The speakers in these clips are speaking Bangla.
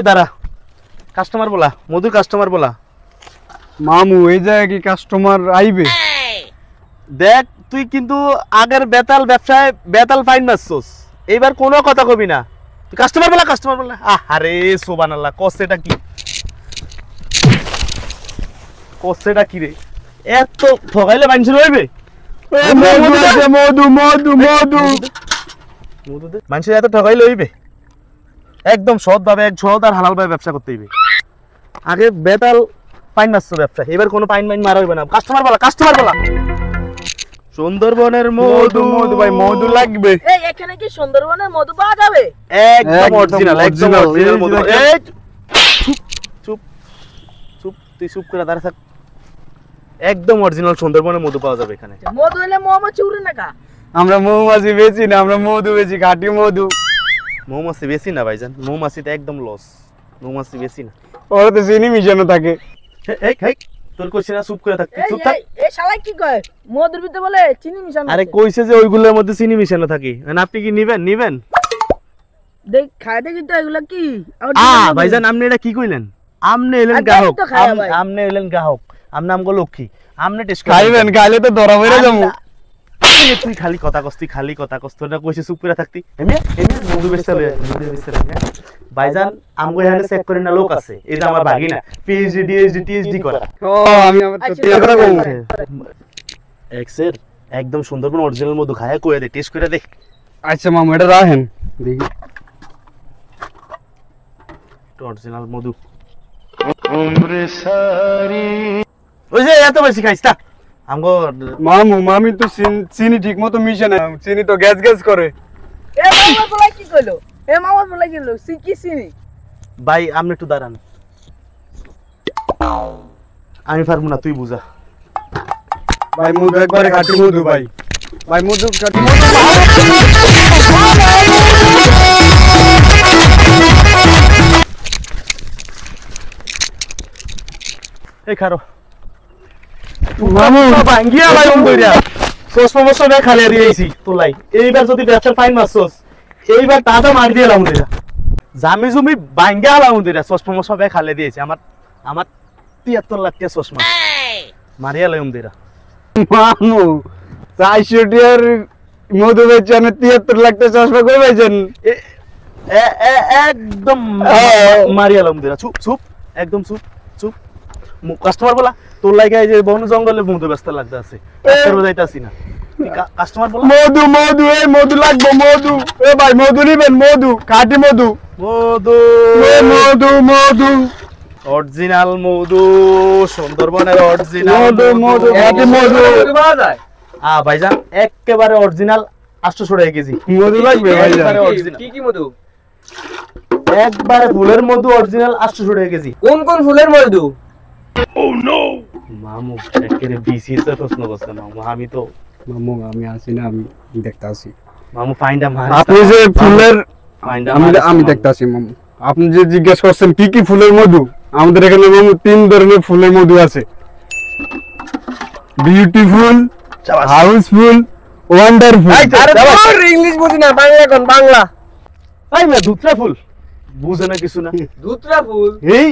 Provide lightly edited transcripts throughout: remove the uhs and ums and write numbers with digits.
দাঁড়া, কাস্টমার বলা, মধুর কাস্টমার বলা। মামু এই জায়গায় কি কাস্টমার আইবে? দেখ তুই কিন্তু আগের বেতাল ব্যবসায় বেতাল ফাইন মারছস, এইবার কোনো কথা কবি না। তুই কাস্টমার বলা, কাস্টমার বলা। আরে সুবহানাল্লাহ, কষ্টেটা কি, কষ্টেটা কি রে? এত ঠগাইলে মানুষ রইবে? মধু মধু মধু মানুষের এত ঠগাইলে হইবে? একদম সৎভাবে, এক সৎ আর হালালভাবে ব্যবসা করতে হইবে। আগে বেতাল পাইন মারছো ব্যবসা, এবার কোনো পাইন মাইন মারা হইবে না। কাস্টমার বলা, কাস্টমার বলা। সুন্দরবনের মধু, মধু ভাই, মধু লাগবে। এই এখানে কি সুন্দরবনের মধু পাওয়া যাবে? একদম অরিজিনাল, একদম অরিজিনাল মধু। এই চুপ চুপ চুপ, তুই চুপ করে দাঁড়া থাক। একদম অরিজিনাল সুন্দরবনের মধু পাওয়া যাবে এখানে। মধু হইলে মৌমাছি উড়ে না কা? আমরা মৌমাছি বেচি না, আমরা মধু বেচি, খাঁটি মধু। মৌমাছি বেশি না ভাইজান, মৌমাছিটা একদম লস, মৌমাছি বেশি না। ওরা তো চিনি মিশানো থাকে। এই এই তোর কইছি না চুপ করে থাকতে, চুপ থাক। এই শালা কি কয় মধুর ভিতরে বলে চিনি মিশানো? আরে কইছে যে ওইগুলোর মধ্যে চিনি মিশানো থাকে। মানে আপনি কি নিবেন? নিবেন? দেখ খায় দেখি তো এগুলা কি? ভাইজান আপনি এটা কি কইলেন? আমনে এলেন গ্রাহক, আমনে এলেন গ্রাহক, আমনে আমগো লক্ষ্মী, আমনে টেস্ট খাইবেন, খাইলে তো ধরা পড়ে যাবো। তুই খালি কথা কস, তুই খালি কথা কস, তোর না কইছে চুপ করে থাকতি। এমনি এমনি মধু বেচতে লই, মধু বেচতে লই। ভাইজান আমগো এখানে চেক করে না লোক আছে, এটা আমার ভাগিনা, পিএইচডি ডিএইচডি টিএইচডি করা। ও আমি আমার তো টিয়া কথা কম। এক্সের একদম সুন্দরবন অরিজিনাল মধু খায় কইয়া দে, টেস্ট করে দে। আচ্ছা মামু এটা রাখেন দেখি। অরিজিনাল মধু। ওই যে এত বেশি খাইছ না আমগো মামু, মামি তো চিনি ঠিক মতো মিশে না, চিনি তো গ্যাস গ্যাস করে। এ মামা বলাই কি কইলো? এ মামা বলাই কি কইলো? কি চিনি? ভাই আপনি একটু দাঁড়ান, আমি পারবো না, তুই বুঝা। ভাই মধু একবারে খাঁটি মধু ভাই, ভাই মধু খাঁটি মধু। এই খারো মামু ভাঙ্গিয়া ভাই ওম কইরা সোস সমস্যা না খালি দিয়েছি তোলাই। এইবার যদি ব্যবসা ফাইন মারছস, এইবার টাকা মার দিয়ে লাউন দিরা, জামি জমি ভাঙ্গিয়া লাউন দিরা, সোস সমস্যা বে খালি দিয়েছি। আমার আমার 73 লাখ টাকা চশমা মারিয়া লাউন দিরা। মামু 400 টিয়ার মধু বেচেন, 73 লাখ টাকা চশমা কই বেচেন? একদম মারিয়া লাউন দিরা। চুপ চুপ, একদম চুপ চুপ। কাস্টমার বলা, তোর লাগে এই যে বন জঙ্গলে মধু ব্যস্ত লাগতে আছে, কাস্টমার যাইতাছি না। কাস্টমার বলা মধু মধু, এই মধু লাগবে মধু। এ ভাই মধু নিবেন? মধু খাঁটি মধু, মধু মধু মধু অরিজিনাল মধু, সুন্দরবনের অরিজিনাল মধু মধু খাঁটি মধু পাওয়া যায়। ভাইজান একেবারে অরিজিনাল 800 টাকা কেজি মধু লাগবে ভাইজান। একেবারে original। কি কি মধু? একবারে ফুলের মধু অরিজিনাল 800 টাকা কেজি। কোন কোন ফুলের মধু? মামু একেবারে বিসিএস এর প্রশ্ন করছে মামু। আমি তো মামু আমি আসি না, আমি দেখতে আসি। মামু ফাইন্ডা মার, আপনি যে ফুলের, ফাইন্ডা আমি দেখতে আসি মামু। আপনি যে জিজ্ঞেস করছেন কি কি ফুলের মধু, আমাদের এখানে মামু 3 ধরনের ফুলের মধু আছে। Beautiful, houseful, wonderful. আরে তোর ইংলিশ বুঝি না, বাংলা কোন বাংলা? এই না দুত্রা ফুল বুঝে না কিছু না। দুতরা ফুল? এই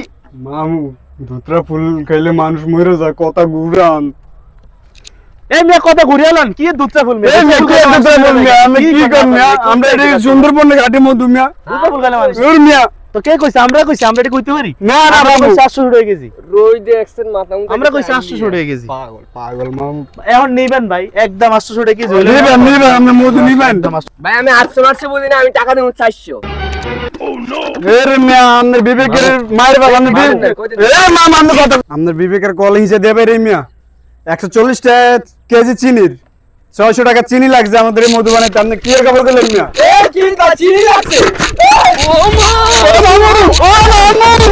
মামু ধুতরা ফুল খাইলে মানুষ মরে যায়, কথা ঘুরান। এই মেয়ে কথা ঘুরিয়ালান কি দুত্রা ফুল মেয়ে? এই মেয়ে কি ধুতরা ফুল মিয়া? আমি কি করব মিয়া? আমরা এই সুন্দরবনে ঘাটে মধু মিয়া। দুত্রা ফুল খাইলে মানুষ ওর মিয়া তো কে কইছে? আমরা কইছি, আমরা এটা কইতে পারি? না না আমরা মামু, কইছি 800 টাকা কেজি। রই দেখছেন মাথা মুখে? আমরা কইছি 800 টাকা কেজি। পাগল পাগল মামু। এখন নিবেন ভাই, একদম 800 টাকা কেজি হইলো। নিবেন নিবেন, আপনি মধু নিবেন? একদম 800। ভাই আমি 800 মারছে বুঝি না, আমি টাকা দেব 400। এর মিয়া আপনার বিবেকের মায়ের বাবা, আপনি এ মামা আপনি কথা, আপনার বিবেকের কলিং হিসেবে দেবে রে মিয়া। 140 টাকা কেজি চিনির 600 টাকা চিনি লাগছে আমাদের এই মধু বানাইতে, আপনি কি এর খবর করলেন মিয়া? এ কি তা চিনি লাগছে? ও মা! ও মামু, ও মামু।